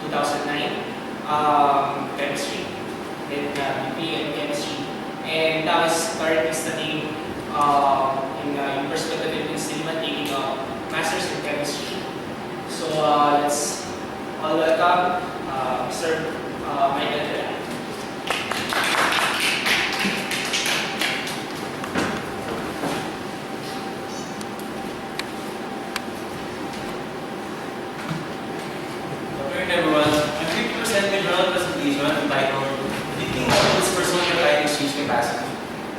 2009, chemistry, then BPA in chemistry, and I was currently studying in University of the Philippines, taking a master's in chemistry. So let's all welcome Mr. Michael. Everyone, I'm going to present my journal presentation entitled Predicting Models for Sodium Cation Exchange Capacity.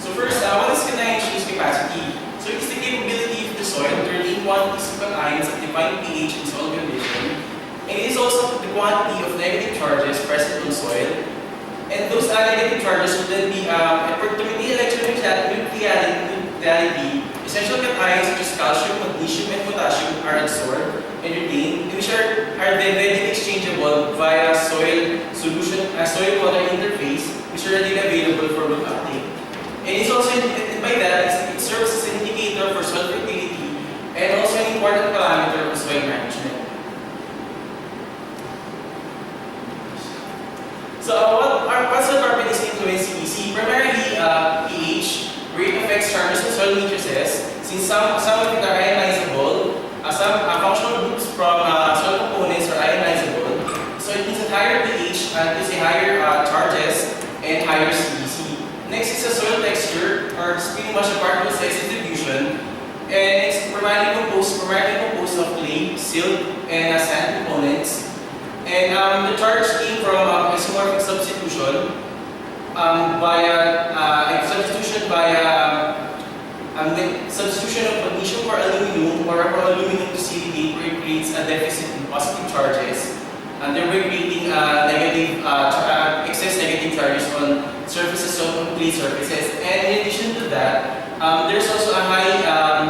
So first, what is cation exchange capacity? So it's the capability of the soil to retain quantities of ions at defined pH and soil condition. And it is also the quantity of negative charges present on soil. And those negative charges will then be, to maintain electronegativity, essential cations such as calcium, magnesium, and potassium are adsorbed and retained, which are then readily exchangeable via soil solution, soil-water interface, which are readily available for root uptake. And it's also, by that, it serves as an indicator for soil fertility and also an important parameter of soil management. So, what soil properties influence CBC? Primarily pH, where it affects charges in soil matrices, since some of it are ionizable. Some functional groups from soil components are ionizable, so it means that higher pH gives a higher charges and higher CBC. Next is the soil texture, or it's pretty much a particle size distribution, and it's primarily composed of clay, silt, and sand components. And the charge came from isomorphic substitution substitution of magnesium for aluminum, or from aluminum to silicate, where it creates a deficit in positive charges, and thereby creating excess negative charges on surfaces of clay surfaces. And in addition to that, there's also a high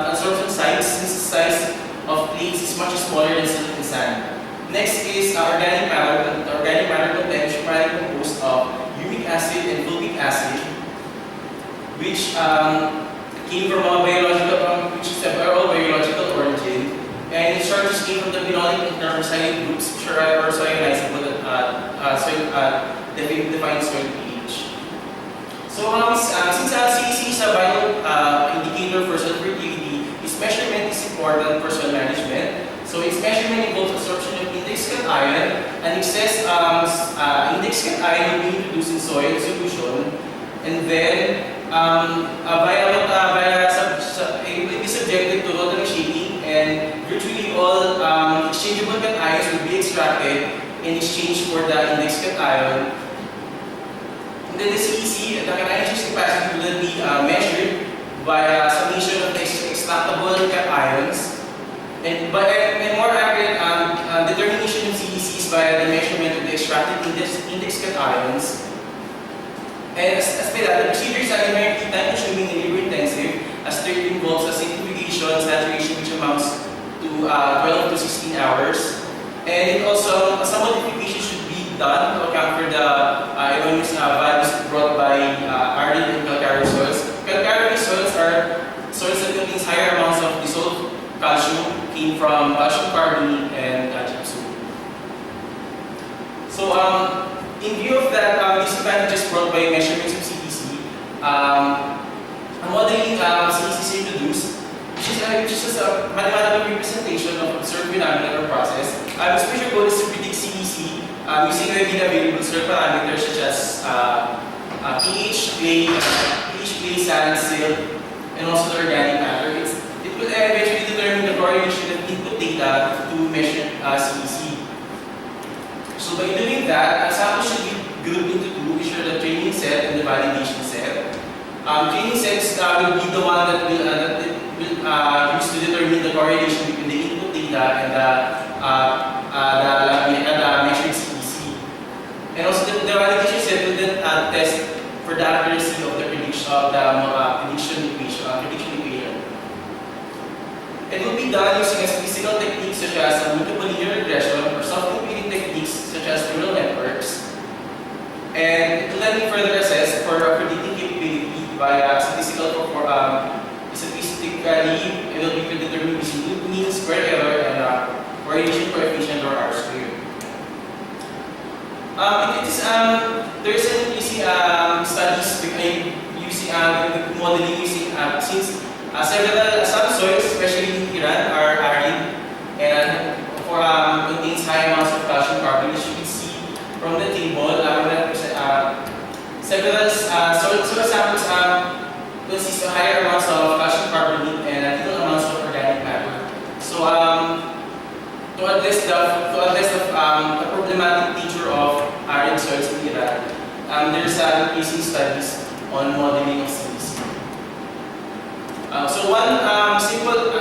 absorption size, since the size of clays is much smaller than silt and sand. Next is organic matter. The organic matter content is primarily composed of humic acid and fulvic acid, which came from a biological, origin, and its charges came from the phenolic and carboxylic groups, which are also ionizable at defined soil pH. So, since CEC is a vital indicator for soil fertility, its measurement is important for soil management. So, its measurement involves absorption of index cation, and excess index cation will be introduced in soil solution, and then it will be subjected to rotary shaking, and virtually all exchangeable cations will be extracted in exchange for the index cation. And then the CEC, the cation exchange capacity, will then be measured by a summation of extractable cations. And more accurate determination of CEC is by the measurement of the extracted index cations. And as by that, the procedure is inherently time-consuming and labor-intensive, as it involves a centrifugation, saturation, which amounts to 12 to 16 hours. And also, some modification should be done to account for the erroneous values brought by arid and calcareous soils. Calcareous soils are soils that contain higher amounts of dissolved calcium, came from calcium carbonate and gypsum. So, in view of that, these advantages brought by measurements of CEC, a modeling CEC is introduced, which is just a mathematical representation of observed phenomena or process. Its major goal is to predict CEC using readily available soil parameters such as pH, clay, sand, silt, and also the organic matter. It will eventually determine the correlation of input data to measure CEC. So by doing that, samples should be grouped into two, which are the training set and the validation set. Training sets will be the one that will use to determine the correlation between the input data and the measured CEC. And also the validation set will then test for the accuracy of the prediction equation. It will be done using a statistical techniques such as multiple linear regression or soft computing techniques such as neural networks. And it will then be further assessed for predicting capability via statistically, it will be predetermined using mean square error and correlation coefficient, or R squared. There's an easy studies using with modeling using since several some soils, especially in Iran, are arid and for contains high amounts of calcium carbonate. As you can see from the table, several soil samples consist of higher amounts of calcium carbonate and little amounts of organic matter. So to address the problematic nature of arid soils in Iran, there's increasing studies on modeling of CPC. So one simple,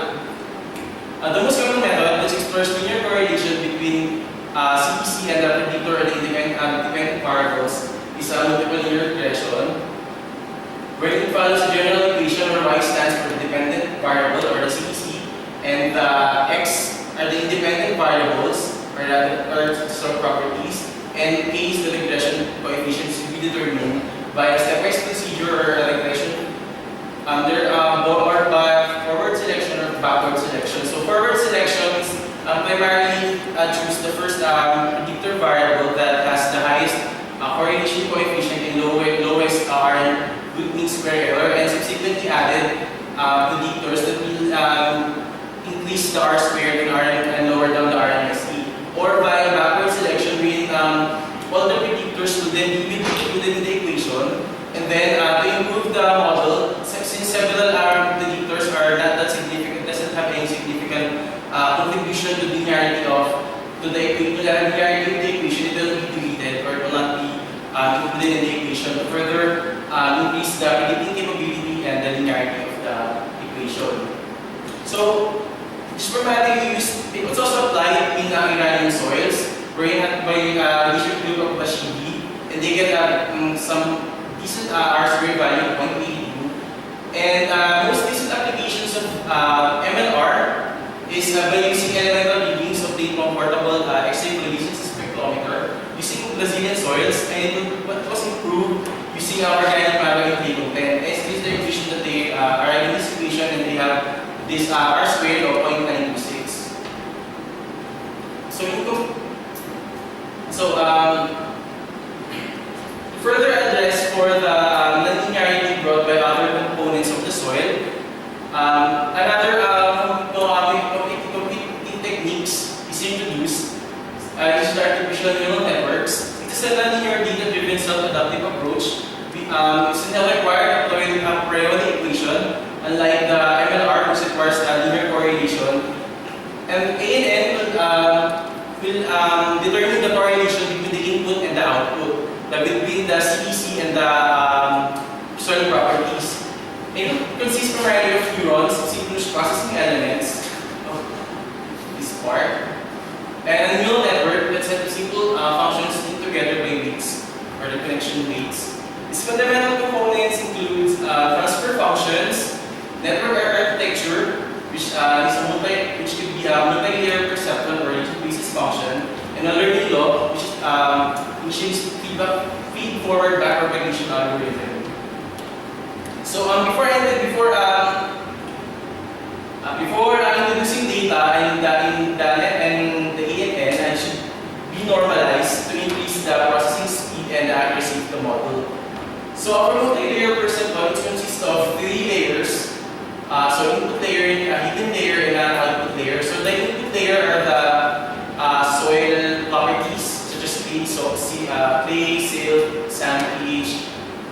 the most common method which explores linear correlation between CPC and the predictor and the independent variables is a multiple linear regression, where it follows a general equation where y stands for the dependent variable or the CPC, and the x are the independent variables or stored properties, and k is the regression coefficients to be determined by a stepwise procedure or a regression. There are by forward selection or backward selection. So forward selection is primarily choose the first predictor variable that has the highest correlation coefficient and lowest root mean square error, and subsequently added predictors that will increase the R squared and and lower down the RMSE. Or by backward selection, with all the predictors will then be included in the equation, and then to improve the model, since several predictors are not that significant, doesn't have any significant contribution to the linearity of the linearity of the equation, it will be deleted or it will not be included in the equation to further increase the predicting capability and the linearity of the equation. So this formatting it's also applied in Iranian soils, where you have by initial group of Bashidi, and they get some decent R-square value of 0.82. And most recent applications of MLR is by using elemental readings of the comfortable X-ray fluorescence spectrometer using Brazilian soils, and what was improved using our organic matter in table 10. This is the equation that they are in this equation, and they have this R squared of 0.926. So to further address for the nonlinearity brought by other components of the soil, another competing techniques is introduced. This is the artificial neural networks. It is a nonlinear data-driven self-adaptive approach. It's not required deploying a priori equation, unlike the MLR, which requires a linear correlation. And ANN will determine the correlation between the input and the output, between the CPC and the soil properties. It consists primarily of neurons, synchronous processing elements of this part, and a neural network that sets simple functions linked together by weights, or the connection weights. Its fundamental components include transfer functions, network architecture, which could be a multi-layer perceptron or basis function, and a learning law, which is feed-forward backpropagation algorithm. So before introducing data in the ANN, I should be normalized to increase the processing speed and the accuracy of the model. So our multi-layer perceptron consists of 3 layers. So input layer, a hidden layer, and an output layer. So the input layer are the soil properties such as clay, clay, silt, sand, pH.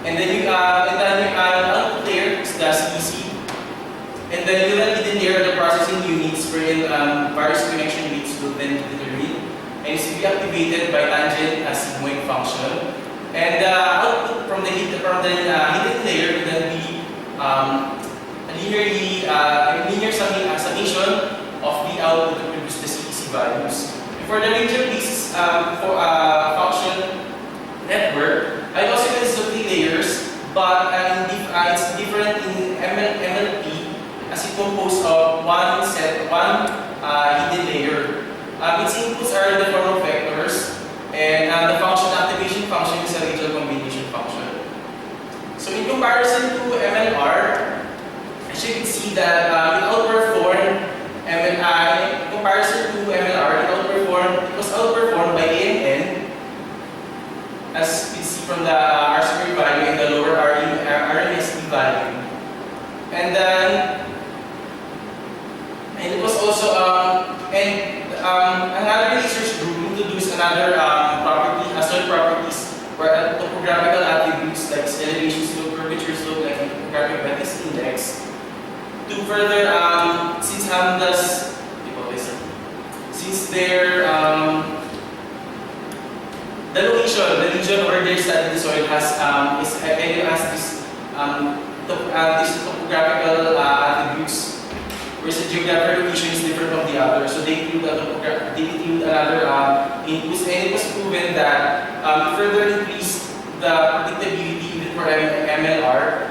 And then the output layer is the CPC. And then the hidden layer are the processing units wherein various connection weights will then be determined, and it's to be activated by tangent sigmoid function. And the output from the hidden layer will then be linear summation of the output to produce the CPC values. And for the linear basis function network, it also consists of 3 layers, but it's different in MLP as it composed of one hidden layer. Its inputs are in the form of vectors, and the activation function is a radial combination function. So in comparison to MLR, as you can see that it outperformed MLR. In comparison to MLR, it was outperformed by ANN. And it was also, another research group introduced another property, soil properties, where topographical attributes like elevation slope, curvature slope, like topographic wetness index, to further, since HAMDA's, since their, the location, the region where they study the soil has, this topographical attributes, whereas the geographical location is different from the other. So they include another inputs, and it was proven that further increase the predictability even for MLR.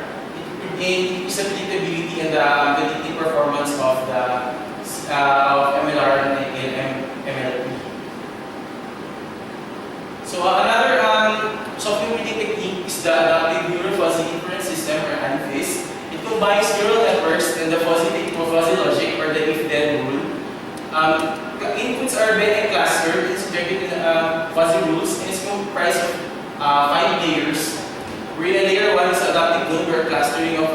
It increase the predictability and the predictive performance of the MLR and MLP. So another software reading technique is the adaptive neural fuzzy inference system, or ANFIS. It combines neural networks and the fuzzy logic, or the if-then rule. Inputs are then clustered and subjected to fuzzy rules, and it's comprised of 5 layers. Where in layer 1 is adaptive node, where clustering of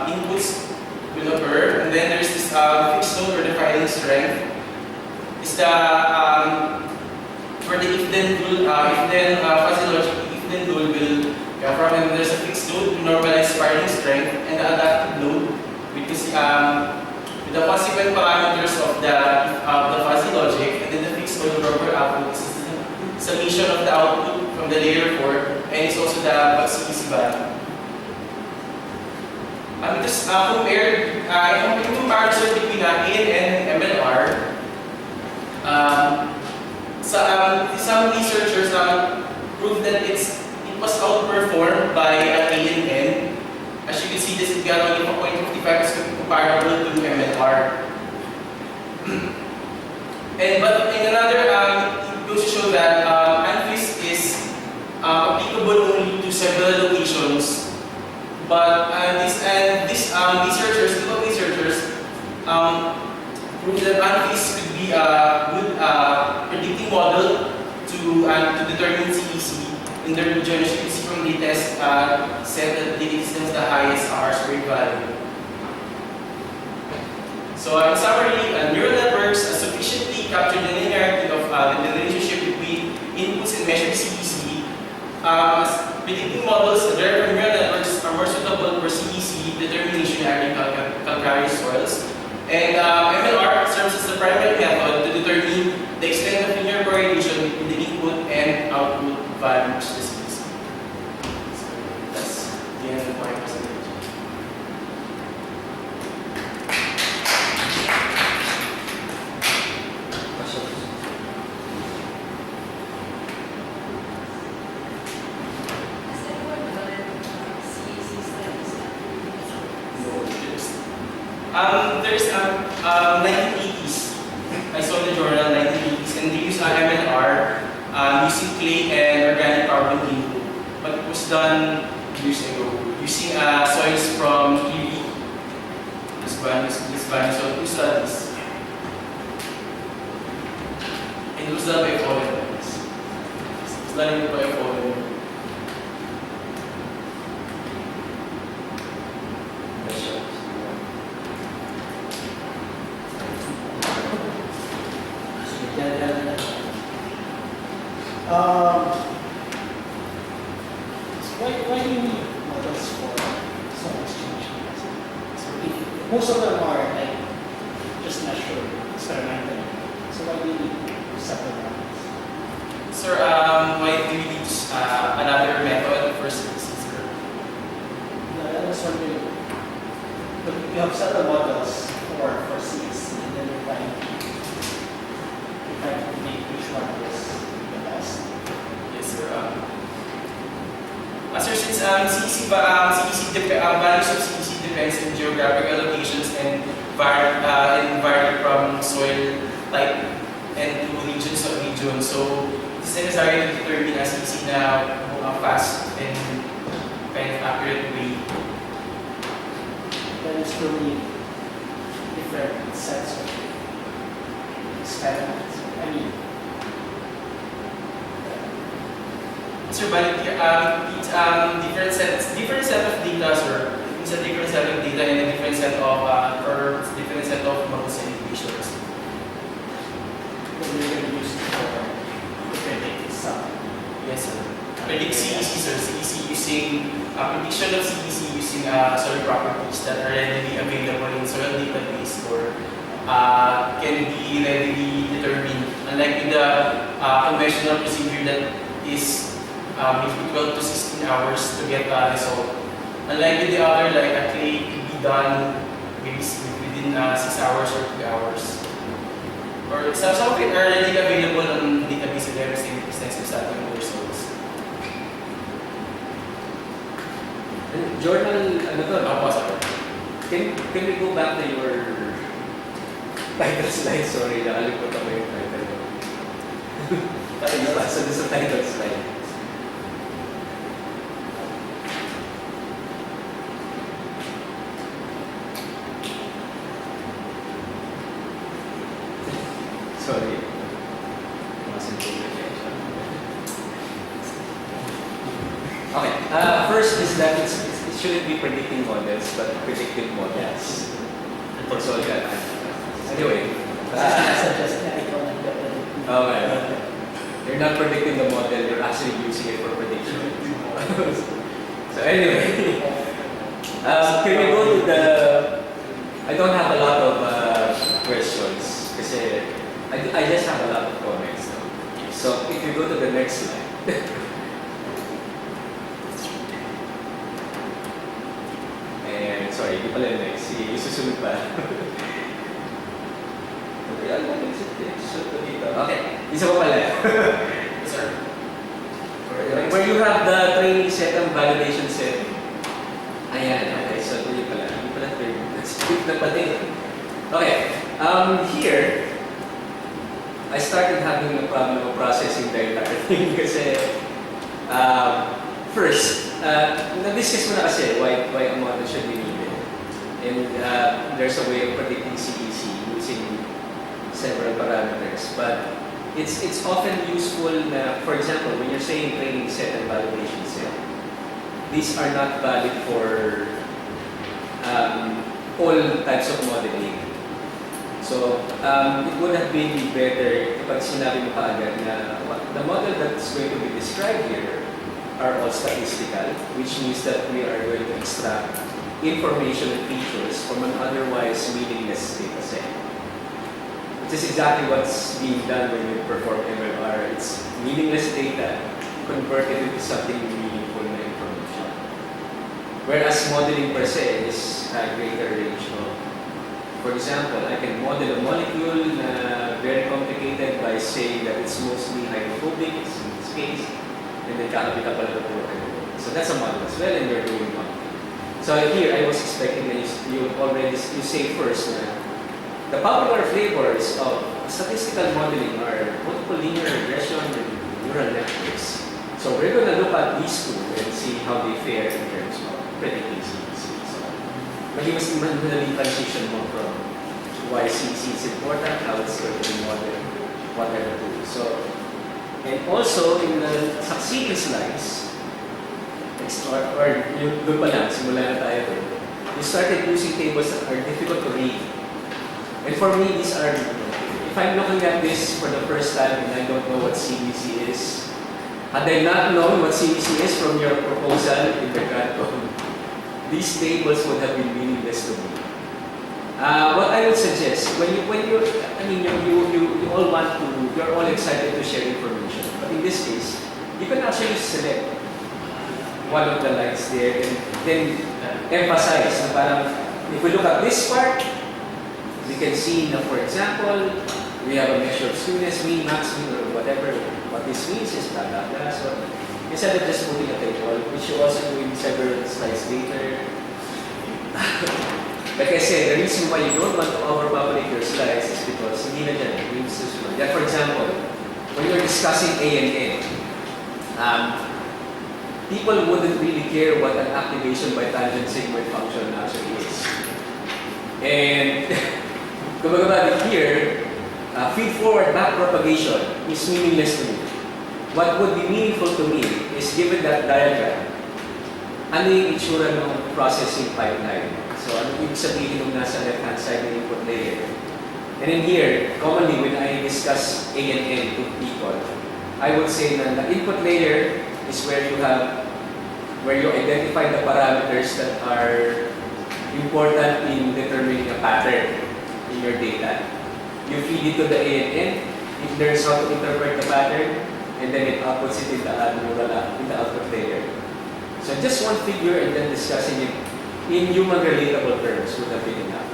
inputs will occur, and then there's this fixed node, or defining strength. Is the for the if-then rule, fuzzy logic, if-then rule will come from, and there's a fixed node to normalize spiraling strength, and the adaptive node, which is with the consequent parameters of the fuzzy logic, and then the fixed node proper output is the summation of the output from the layer 4, and it's also the CEC value. Just in comparison between A and MLR, some researchers proved that it was outperformed by A and N. As you can see, this got only 0.55 is comparable to MLR. But in another, it goes to show that ANFIS is applicable only to several locations. But these researchers proved that ANFIS could be a good predicting model to determine CEC in the region. As you can see from the test set that it is the highest R-squared value. So in summary, neural networks sufficiently capture the linearity of the relationship between inputs and measured CEC. Predicting models derived from neural networks are more suitable for CEC determination in calcareous soils. And MLR serves as the primary method to determine the extent of linear correlation between the input and output values of the CEC. So that's the end of my presentation. There's 1980s. I saw in the journal 1980s, and they use MLR using clay and organic carbon input. But it was done years ago using soils from Kiwi, Lisbon, so 2 studies. And it was done by foreigners. It was done by foreigners. Why do you need models for soil exchange? So most of them are like just measured experimentally. So why do you need separate models? Sir, why do you need another method for CEC, sir? I was wondering, but you have several models for CEC, and then you're trying to make which one is the best. Yes, sir. Sir, since values of CEC depends on geographical locations and vary from soil type and to region. So it's necessary to determine a CEC na fast and kind of accurate way. Then it's really different sets of experiments. I mean, Sir, but it's different set of data, sir. It's a different set of data and a different set of curves, different set of models and equations. CDCs or CEC using prediction of CEC using soil properties that are readily available in soil database or can be readily determined. Unlike with the conventional procedure that is between 12 to 16 hours to get a result. Unlike with the other, like a clay could be done maybe within 6 hours or 2 hours. Or some of it are readily available on database and there is extensive study of results. Journal, ano to? Sorry. Can we go back to your title slide? Sorry, nakalimutan ko yung title. Nasa sa title slide. Sorry. Okay. First is that it shouldn't be predicting models, but predictive models. For soil data. Anyway. Suggest na ikaw nagpe-predict. Okay. You're not predicting the model, you're actually using it for prediction. So anyway. Can we go to the... I don't have a lot of questions kasi I just have a lot of comments now. So if you go to the next slide. And sorry, hindi pala yung next. Sige, isusunod pa. Okay, isa pa pala. Yes, sir. Where you have the training set and validation set. Ayan, okay. So ito yung pala. Hindi pala training. Let's keep the pati. Okay. Here, I started having a problem of processing the entire thing kasi first, na-discuss mo na kasi why a model should be needed. And there's a way of predicting CEC using several parameters. But it's often useful na, for example, when you're saying training set and validation set, these are not valid for all types of modeling. So, it would have been better kapag sinabi mo kaagad na the model that's going to be described here are all statistical, which means that we are going to extract information and features from an otherwise meaningless data set. Which is exactly what's being done when you perform MLR. It's meaningless data converted into something meaningful na information. Whereas modeling per se is a greater range of. For example, I can model a molecule very complicated by saying that it's mostly hydrophobic, in this case, and then kakapit ka pala the. So that's a model as well, and you're doing modeling. So here, I was expecting that you say first na the popular flavors of statistical modeling are multiple linear regression and neural networks. So we're going to look at these two and see how they fare in terms of predicting CEC. So maging mas madaling transition mo from why CEC is important, how it's going to be modeled, what are the tools. So, and also in the succeeding slides, or yung doon pa lang, simula na tayo doon, you started using tables that are difficult to read. And for me, these are, if I'm looking at this for the first time and I don't know what CEC is, had I not known what CEC is from your proposal in the grant code, these tables would have been meaningless to me. What I would suggest, you all want to, you're all excited to share information, but in this case, you can actually select one of the lines there and then emphasize na parang, if we look at this part, we can see na, for example, we have a measure of skewness, mean, max, mean, or whatever. What this means is blah, blah, blah. So, instead of just putting a table, which you also do in several slides later. Like I said, the reason why you don't want to overpopulate your slides is because hindi na dyan, means susunod. Like for example, when you're discussing A and N, people wouldn't really care what an activation by tangent sigmoid function actually is. And kumbaga here, feed-forward back propagation is meaningless to me. What would be meaningful to me is, given that diagram, ano yung itsura ng processing pipeline? So, ano yung sabihin nung nasa left-hand side ng input layer? And in here, commonly when I discuss A and N to people, I would say that the input layer is where you have where you identify the parameters that are important in determining a pattern in your data. You feed it to the ANN, it learns how to interpret the pattern, and then it outputs it in the output layer. So just one figure and then discussing it in human relatable terms would have been enough.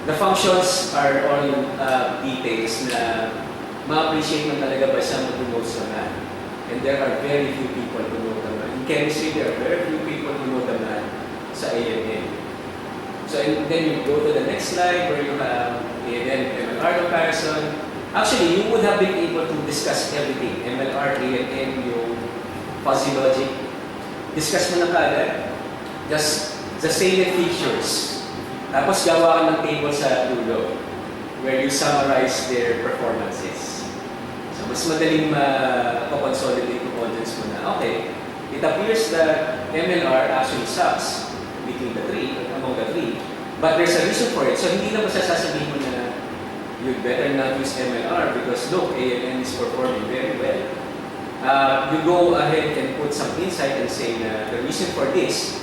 The functions are all details na ma-appreciate mo talaga ba siya mag-notes naman. And there are very few people who know them. In chemistry, there are very few people who know them sa ANN. So and then you go to the next slide where you have ANN, MLR comparison. Actually, you would have been able to discuss everything. MLR, ANN, yung fuzzy logic. Discuss mo na kaagad. Just the salient features. Tapos gawa ka ng table sa dulo where you summarize their performances. So mas madaling ma-consolidate yung audience mo na, okay, it appears that MLR actually sucks between the three, among the three, but there's a reason for it. So hindi na masasasabihin mo na you'd better not use MLR because look, ANN is performing very well. You go ahead and put some insight and say na the reason for this,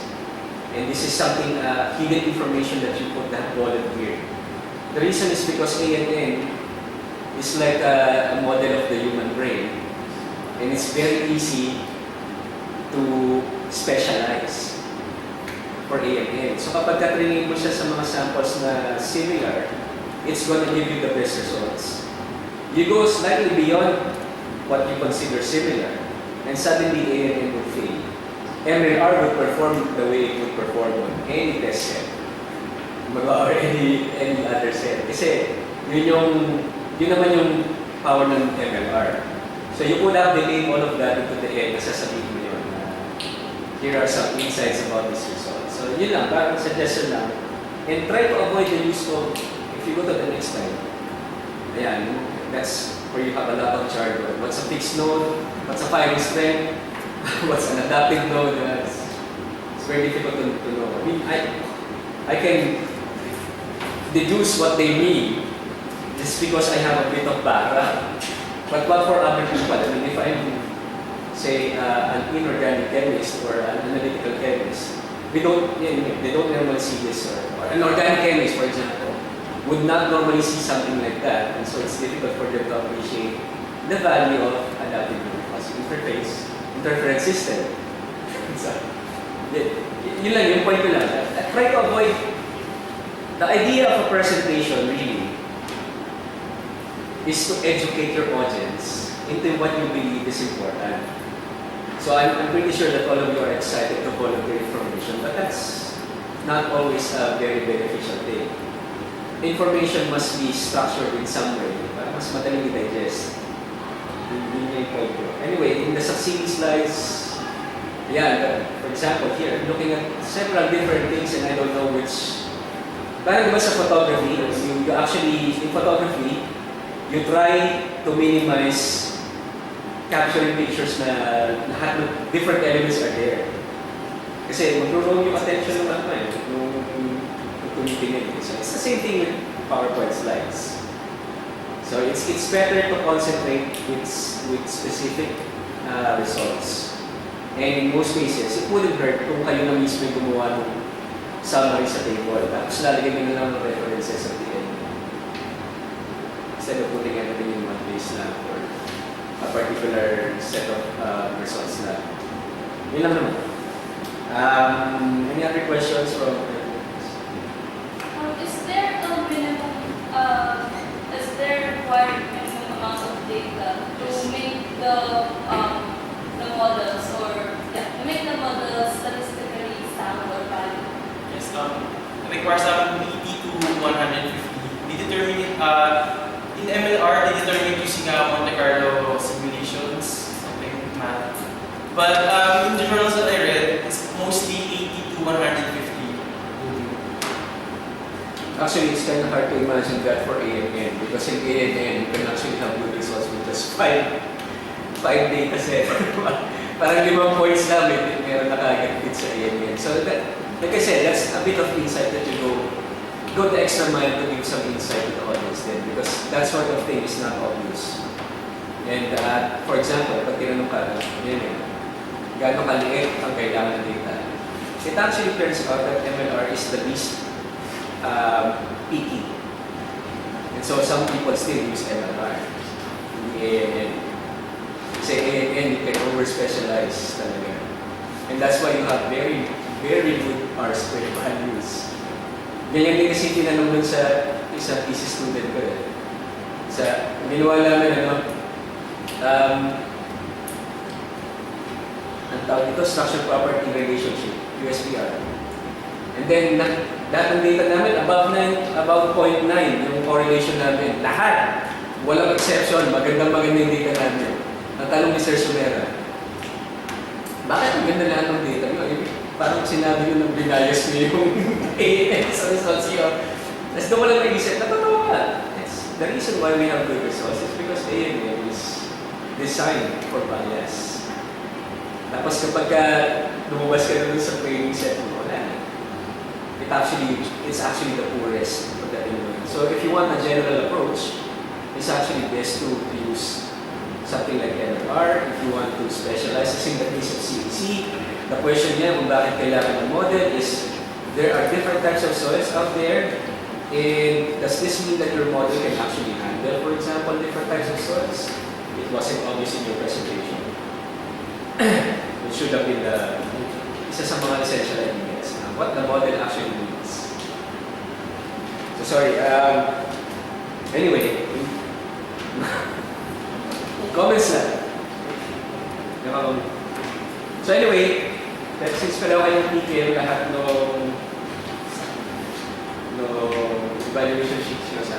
and this is something, hidden information that you put that bullet here. The reason is because ANN is like a model of the human brain, and it's very easy to specialize for ANN. So kapag ka-training mo siya sa mga samples na similar, it's going to give you the best results. You go slightly beyond what you consider similar, and suddenly ANN would fail. MLR would perform the way it would perform on any test set, or any other set. Kasi yun naman yung power ng MLR. So you could have delayed all of that into the end, nasasabihin mo yun. Here are some insights about this result. So yun lang, parang suggestion lang. And try to avoid the use of, if you go to the next slide, ayan, that's where you have a lot of jargon. What's a fixed node? What's a firing strength? What's an adaptive node? It's very difficult to know. I mean, I can deduce what they mean just because I have a bit of background. But what for other people? I mean, if I'm, say, an inorganic chemist or an analytical chemist, they don't normally see this. Or an organic chemist, for example, would not normally see something like that. And so it's difficult for them to appreciate the value of adaptive interference system. So, yun lang, yung point ko lang. Try to avoid the idea of a presentation really is to educate your audience into what you believe is important. So I'm pretty sure that all of you are excited to volunteer information, but that's not always a very beneficial thing. Information must be structured in some way para mas madaling i-digest. Yun yung point ko. Anyway, in the succeeding slides, for example, here, I'm looking at several different things and I don't know which. Parang diba sa photography, you actually, in photography, you try to minimize capturing pictures na lahat ng different elements are there. Kasi mag-roam yung attention ng nung tumitingin. So it's the same thing with PowerPoint slides. So it's better to concentrate with specific results. And in most cases, it wouldn't hurt kung kayo na mismo yung gumawa ng summary sa table. Tapos lalagyan nyo na lang ng references at the end. Instead of putting everything in one place na for a particular set of results na. Yun lang naman. Any other questions from Is there a minimum, is there required minimum amount of data to make the models to make the models statistically sound or valid? Yes, it requires 80 to 150. They determine it, in MLR, they determine it using Monte Carlo simulations, something like math. But in the journals that I read, it's mostly 80 to 150. Actually, it's kind of hard to imagine that for ANN because in ANN, you can actually have good results with just 5 data sets. Parang 5 points lang, meron na kagad fit sa ANN. So that, like I said, that's a bit of insight that you go the extra mile to give some insight to the audience then because that sort of thing is not obvious. And for example, pag tinanong ka, gaano kaliit ang kailangan ng data. It actually turns out that MLR is the least picky. And so some people still use MLR, hindi ANN. Kasi ANN, you can over-specialize talaga. And that's why you have very, very good R-squared values. Ganyan din kasi tinanong dun sa isang thesis student ko eh. Ginawa namin ang tawag dito, structure property relationship, USPR. And then, lahat ng data namin, about 0.9 yung correlation namin. Lahat. Walang exception. Magandang yung data namin. Ang tanong ni Sir Sumera, bakit ang ganda lahat ng data nyo? Parang sinabi nyo ng binayas nyo yung ANN sa results nyo. Tapos doon ko lang nag-isip, natatawa ka. The reason why we have good results is because ANN is designed for bias. Tapos kapag lumabas ka na dun sa training set mo, wala na. It's actually the poorest of the input. So if you want a general approach, it's actually best to use something like MLR. If you want to specialize, as in the case of CEC, the question niya kung bakit kailangan ng model is there are different types of soils out there, and does this mean that your model can actually handle, for example, different types of soils? It wasn't obvious in your presentation. It should have been isa sa mga essential elements na what the model actually means. So sorry, anyway, comments lang. So anyway, since pala kayong PKM lahat no evaluation sheets nyo sa